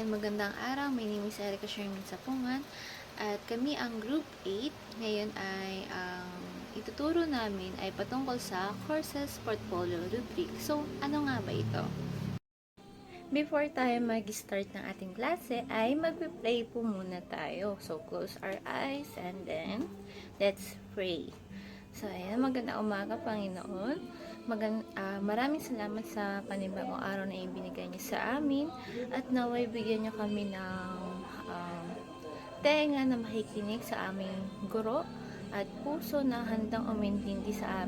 Ayan, magandang araw. My name is Erica Sherman Sapungan at kami ang Group 8. Ngayon ay ang ituturo namin ay patungkol sa Courses Portfolio Rubric. So, ano nga ba ito? Before tayo mag-start ng ating klase ay mag-pray po muna tayo. So, close our eyes and then let's pray. So, ayan, magandang umaga, Panginoon. Maraming salamat sa panibagong araw na ibinigay niyo sa amin at naway bigyan niyo kami ng tenga na makikinig sa aming guro at puso na handang umintindi sa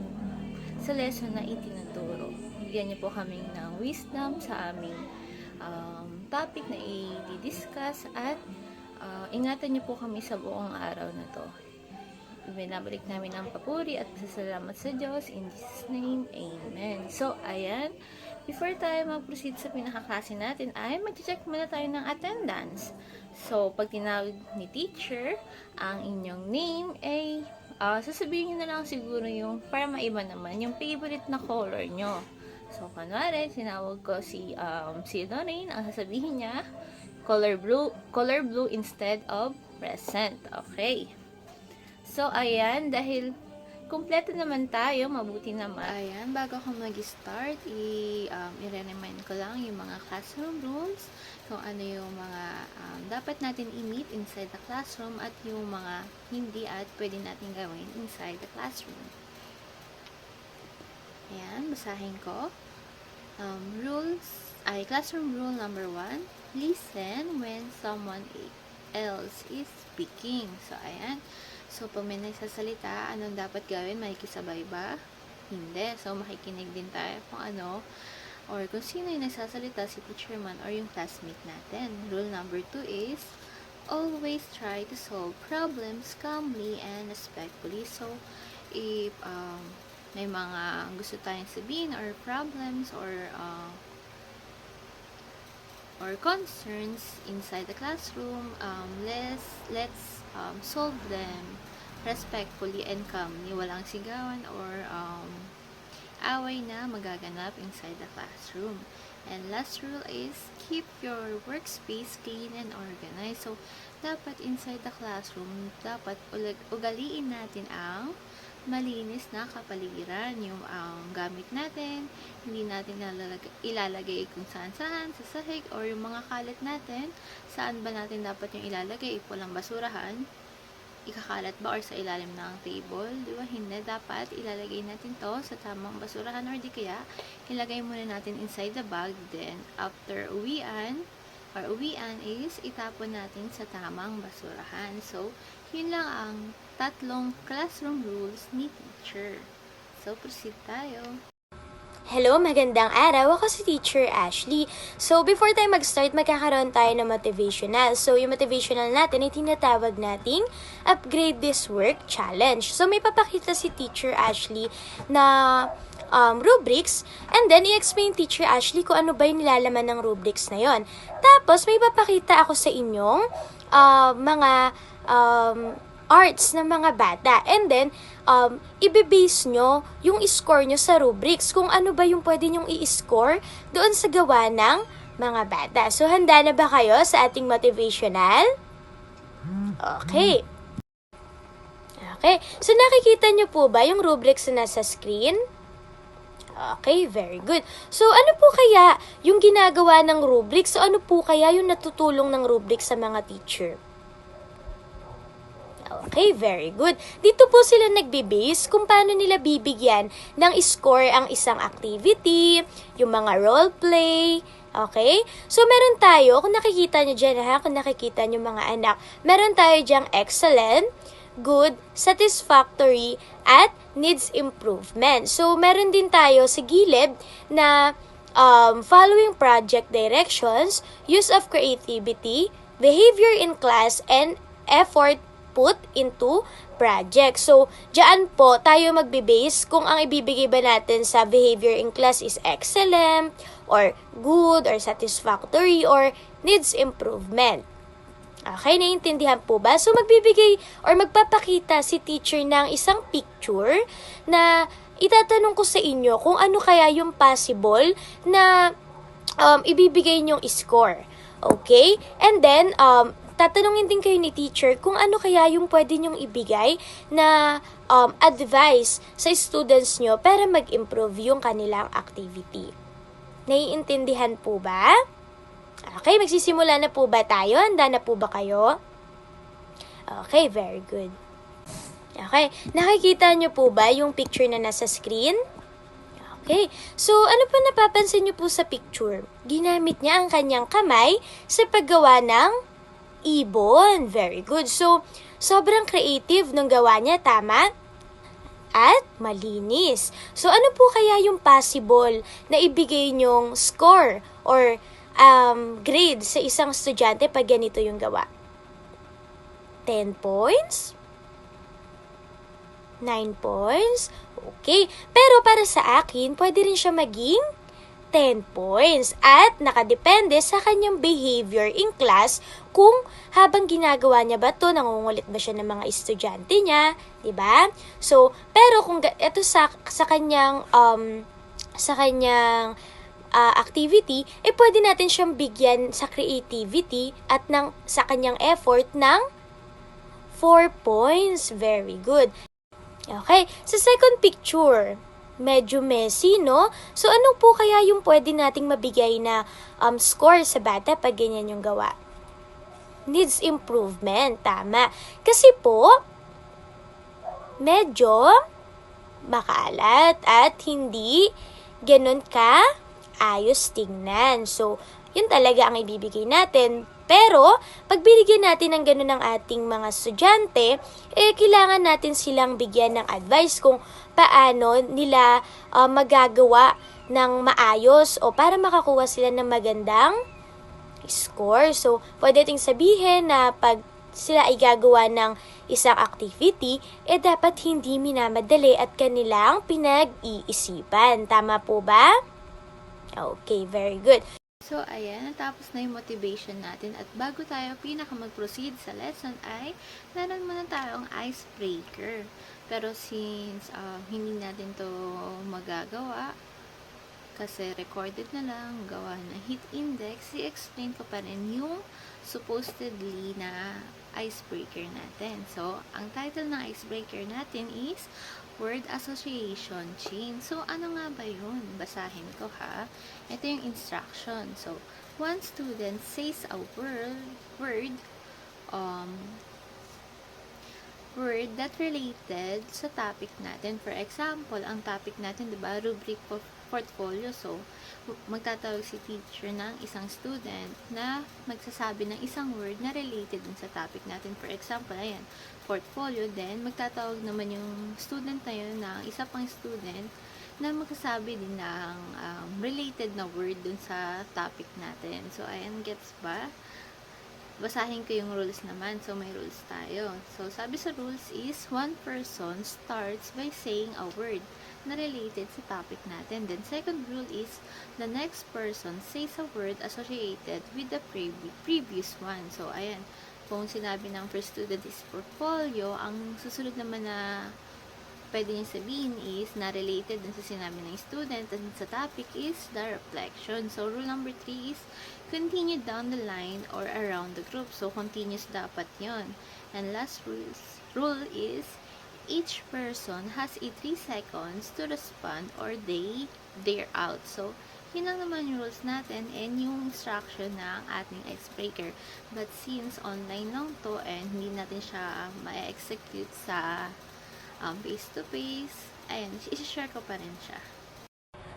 lesson na itinuturo. Bigyan niyo po kami ng wisdom sa aming topic na i-discuss at ingatan niyo po kami sa buong araw na to. Binabalik namin ang papuri at pasasalamat sa Diyos. In Jesus' name, Amen. So, ayan. Before tayo mag-proceed sa pinakaklase natin, ay mag-check muna tayo ng attendance. So, pag tinawag ni teacher, ang inyong name ay sasabihin nyo na lang siguro yung, para maiba naman, yung favorite na color nyo. So, kunwari, sinawag ko si Lorraine, ang sasabihin niya, color blue instead of present. Okay. So, ayan, dahil kumpleto naman tayo, mabuti naman. Ayan, bago ako mag-start, i-remind ko lang yung mga classroom rules, kung ano yung mga dapat natin i-meet inside the classroom at yung mga hindi at pwede natin gawin inside the classroom. Ayan, basahin ko. Classroom rule number 1, listen when someone else is speaking. So, ayan. So, pag may nagsasalita, anong dapat gawin? Makikisabay ba? Hindi. So, makikinig din tayo kung ano or kung sino yung nagsasalita, si teacher man or yung classmate natin. Rule number 2 is always try to solve problems calmly and respectfully. So, if may mga gusto tayong sabihin or problems or concerns inside the classroom, let's solve them respectfully and calmly. Walang sigawan or away na magaganap inside the classroom. And last rule is keep your workspace clean and organized. So, dapat inside the classroom, dapat ugaliin natin ang malinis na kapaligiran. Yung gamit natin, hindi natin ilalagay kung saan-saan, sa sahig, or yung mga kalat natin, saan ba natin dapat yung ilalagay? Walang basurahan, ikakalat ba or sa ilalim ng table? Di ba? Hindi. Dapat ilalagay natin to sa tamang basurahan or di kaya ilagay muna natin inside the bag. Then, after uwian is itapon natin sa tamang basurahan. So, yun lang ang tatlong classroom rules ni teacher. So, proceed tayo. Hello, magandang araw. Ako si Teacher Ashley. So, before tayo mag-start, magkakaroon tayo ng motivational. So, yung motivational natin ay tinatawag nating Upgrade This Work Challenge. So, may papakita si Teacher Ashley na rubrics, and then i-explain Teacher Ashley kung ano ba yung nilalaman ng rubrics na yon. Tapos, may papakita ako sa inyong mga arts ng mga bata. And then, ibibase nyo yung score nyo sa rubrics kung ano ba yung pwede nyong i-score doon sa gawa ng mga bata. So, handa na ba kayo sa ating motivational? Okay. Okay. So, nakikita nyo po ba yung rubrics na nasa screen? Okay, very good. So, ano po kaya yung ginagawa ng rubrics? So, ano po kaya yung natutulong ng rubrics sa mga teacher? Okay, very good. Dito po sila nagbe-base kung paano nila bibigyan ng score ang isang activity, yung mga role play, okay? So, meron tayo, kung nakikita nyo dyan kung nakikita nyo mga anak, meron tayo dyang excellent, good, satisfactory, at needs improvement. So, meron din tayo sa gilid na following project directions, use of creativity, behavior in class, and effort put into project. So, diyan po tayo magbe-base kung ang ibibigay ba natin sa behavior in class is excellent, or good, or satisfactory, or needs improvement. Okay, naiintindihan po ba? So, magbibigay or magpapakita si teacher ng isang picture na itatanong ko sa inyo kung ano kaya yung possible na ibibigay nyong score. Okay? And then, tatanungin din kayo ni teacher kung ano kaya yung pwede nyong ibigay na advice sa students nyo para mag-improve yung kanilang activity. Naiintindihan po ba? Okay, magsisimula na po ba tayo? Handa na po ba kayo? Okay, very good. Okay, nakikita nyo po ba yung picture na nasa screen? Okay, so ano pa napapansin nyo po sa picture? Ginamit niya ang kanyang kamay sa paggawa ng ibon. Very good. So, sobrang creative ng gawa niya, tama? At malinis. So, ano po kaya yung possible na ibigay nyong score or grade sa isang estudyante pag ganito yung gawa? 10 points? 9 points? Okay. Pero para sa akin, pwede rin siya maging 10 points at nakadepende sa kanyang behavior in class kung habang ginagawa niya ba to, nangungulit ba siya ng mga estudyante niya, 'di ba? So, pero kung ito sa kanyang activity, pwede natin siyang bigyan sa creativity at sa kanyang effort ng 4 points. Very good. Okay, sa second picture, medyo messy, no? So, ano po kaya yung pwede nating mabigay na score sa bata pag ganyan yung gawa? Needs improvement, tama. Kasi po, medyo makaalat at hindi ganun ka ayos tingnan. So, yun talaga ang ibibigay natin. Pero, pag binigyan natin ng ganun ng ating mga estudyante, kailangan natin silang bigyan ng advice kung paano nila magagawa ng maayos o para makakuha sila ng magandang score. So, pwede nating sabihin na pag sila ay gagawa ng isang activity, dapat hindi minamadali at kanilang pinag-iisipan. Tama po ba? Okay, very good. So, ayan, natapos na yung motivation natin at bago tayo mag-proceed sa lesson ay meron muna tayong icebreaker. Pero since hindi natin to magagawa kasi recorded na lang, gawa na heat index, i-explain ko pa rin yung supposedly na icebreaker natin. So, ang title ng icebreaker natin is Word Association Chain. So, ano nga ba yun? Basahin ko ha. Ito yung instruction. So, one student says a word that related sa topic natin. For example, ang topic natin, diba, rubric portfolio. So, magtatawag si teacher ng isang student na magsasabi ng isang word na related din sa topic natin. For example, ayan, portfolio. Then, magtatawag naman yung student na yun ng isa pang student na magsasabi din ng related na word dun sa topic natin. So, ayan, gets ba? Basahin ko yung rules naman. So, may rules tayo. So, sabi sa rules is, one person starts by saying a word na related sa topic natin. Then, second rule is, the next person says a word associated with the previous one. So, ayan. Kung sinabi ng first student is portfolio, ang susunod naman na pwede niya sabihin is na related dun sa sinabi ng student at sa topic is the reflection. So, rule number 3 is continue down the line or around the group. So, continuous dapat yon. And last rule is each person has 3 seconds to respond or they're out. So, yun lang naman yung rules natin and yung instruction ng ating icebreaker. But since online lang to and hindi natin siya ma-execute sa face-to-face, ayan, isi-share ko pa rin siya.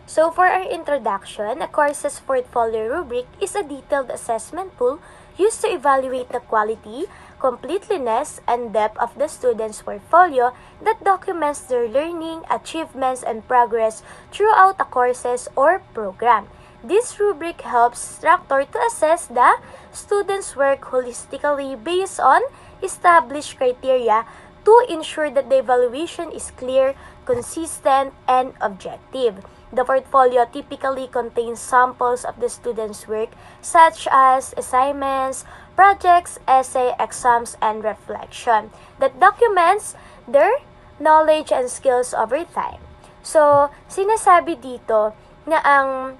So for our introduction, a course's portfolio rubric is a detailed assessment tool used to evaluate the quality, completeness, and depth of the student's portfolio that documents their learning, achievements, and progress throughout a courses or program. This rubric helps instructor to assess the student's work holistically based on established criteria to ensure that the evaluation is clear, consistent, and objective. The portfolio typically contains samples of the student's work such as assignments, projects, essay, exams, and reflection that documents their knowledge and skills over time. So, sinasabi dito na ang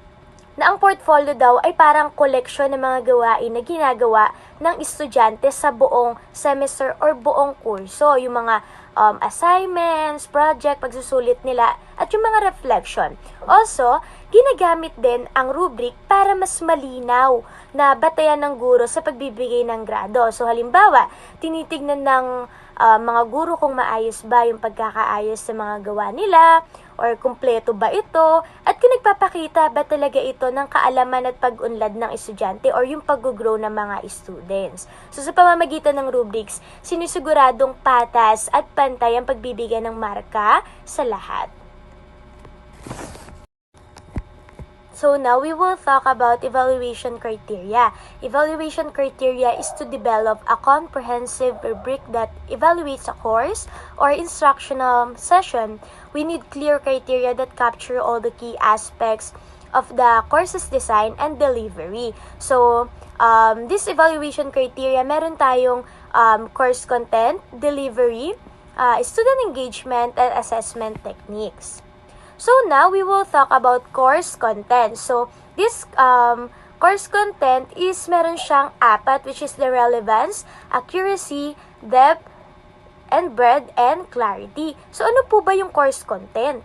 na ang portfolio daw ay parang koleksyon ng mga gawain na ginagawa ng estudyante sa buong semester or buong kurso. Yung mga assignments, project, pagsusulit nila, at yung mga reflection. Also, ginagamit din ang rubric para mas malinaw na batayan ng guro sa pagbibigay ng grado. So, halimbawa, tinitignan ng mga guro kung maayos ba yung pagkakaayos sa mga gawa nila, or kumpleto ba ito, at kung nagpapakita ba talaga ito ng kaalaman at pag-unlad ng estudyante or yung pag-grow ng mga students. So sa pamamagitan ng rubrics, sinisiguradong patas at pantay ang pagbibigay ng marka sa lahat. So now we will talk about evaluation criteria. Evaluation criteria is to develop a comprehensive rubric that evaluates a course or instructional session. We need clear criteria that capture all the key aspects of the course's design and delivery. So, this evaluation criteria, meron tayong course content, delivery, student engagement, and assessment techniques. So now we will talk about course content. So this course content is meron siyang apat, which is the relevance, accuracy, depth, and breadth, and clarity. So ano po ba yung course content?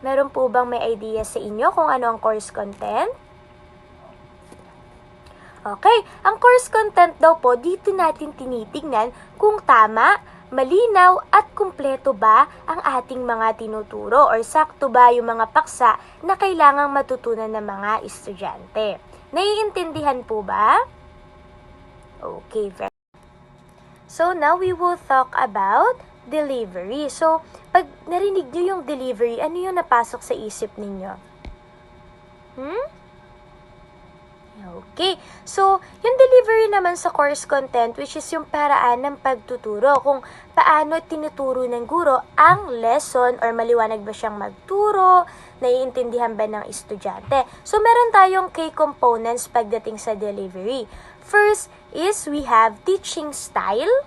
Meron po bang may idea sa inyo kung ano ang course content? Okay, ang course content daw po, dito natin tinitingnan kung tama, malinaw at kumpleto ba ang ating mga tinuturo or sakto ba yung mga paksa na kailangang matutunan ng mga estudyante. Naiintindihan po ba? Okay, very. So now we will talk about delivery. So, pag narinig nyo yung delivery, ano yung napasok sa isip ninyo? Okay. So, yung delivery naman sa course content, which is yung paraan ng pagtuturo, kung paano tinuturo ng guro ang lesson or maliwanag ba siyang magturo, naiintindihan ba ng estudyante. So, meron tayong key components pagdating sa delivery. First is we have teaching style,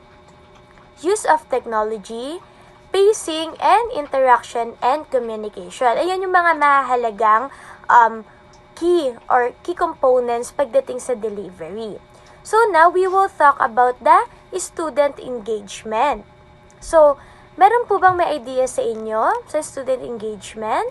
use of technology, pacing, and interaction and communication. Ayan yung mga mahalagang key components pagdating sa delivery. So now we will talk about the student engagement. So, meron po bang may idea sa inyo sa student engagement?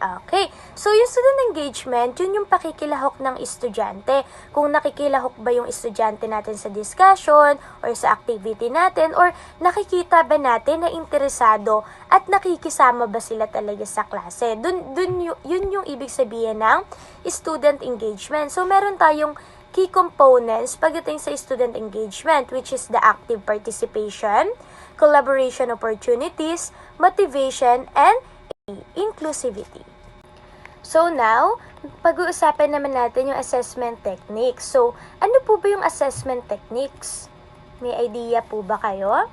Okay. So, yung student engagement, yun yung pakikilahok ng estudyante. Kung nakikilahok ba yung estudyante natin sa discussion or sa activity natin, or nakikita ba natin na interesado at nakikisama ba sila talaga sa klase. Yun yung ibig sabihin ng student engagement. So, meron tayong key components pagdating sa student engagement, which is the active participation, collaboration opportunities, motivation, and inclusivity. So now, pag-uusapan naman natin yung assessment techniques. So, ano po ba yung assessment techniques? May idea po ba kayo?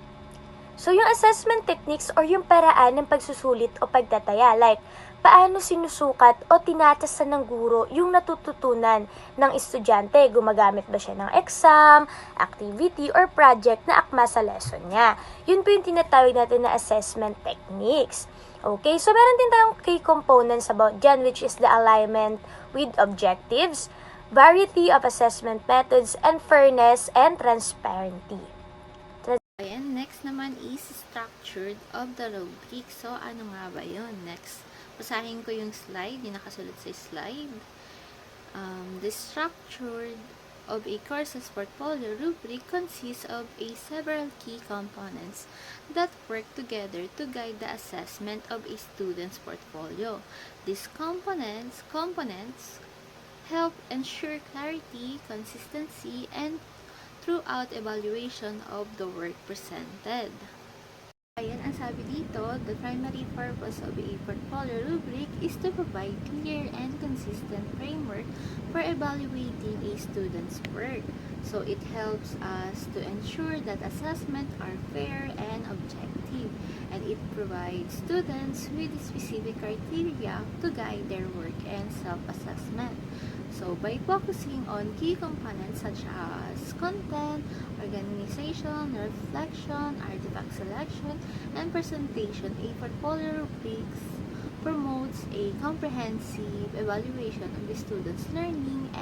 So, yung assessment techniques or yung paraan ng pagsusulit o pagtataya, like, paano sinusukat o tinatasan ng guro yung natututunan ng estudyante? Gumagamit ba siya ng exam, activity, or project na akma sa lesson niya? Yun po yung tinatawag natin na assessment techniques. Okay, so meron din tayong key components about dyan, which is the alignment with objectives, variety of assessment methods, and fairness and transparency. Ayan, next naman is structured of the rubric. So, ano nga ba yun? Next, basahin ko yung slide, yung nakasulat sa slide. The structured of a course's portfolio rubric consists of several key components that work together to guide the assessment of a student's portfolio. These components help ensure clarity, consistency, and throughout evaluation of the work presented. Ayan, ang sabi dito, the primary purpose of a portfolio rubric is to provide clear and consistent framework for evaluating a student's work. So, it helps us to ensure that assessments are fair and objective, and it provides students with specific criteria to guide their work and self-assessment. So, by focusing on key components such as content, organization, reflection, artifact selection, and presentation, a portfolio rubrics promotes a comprehensive evaluation of the student's learning and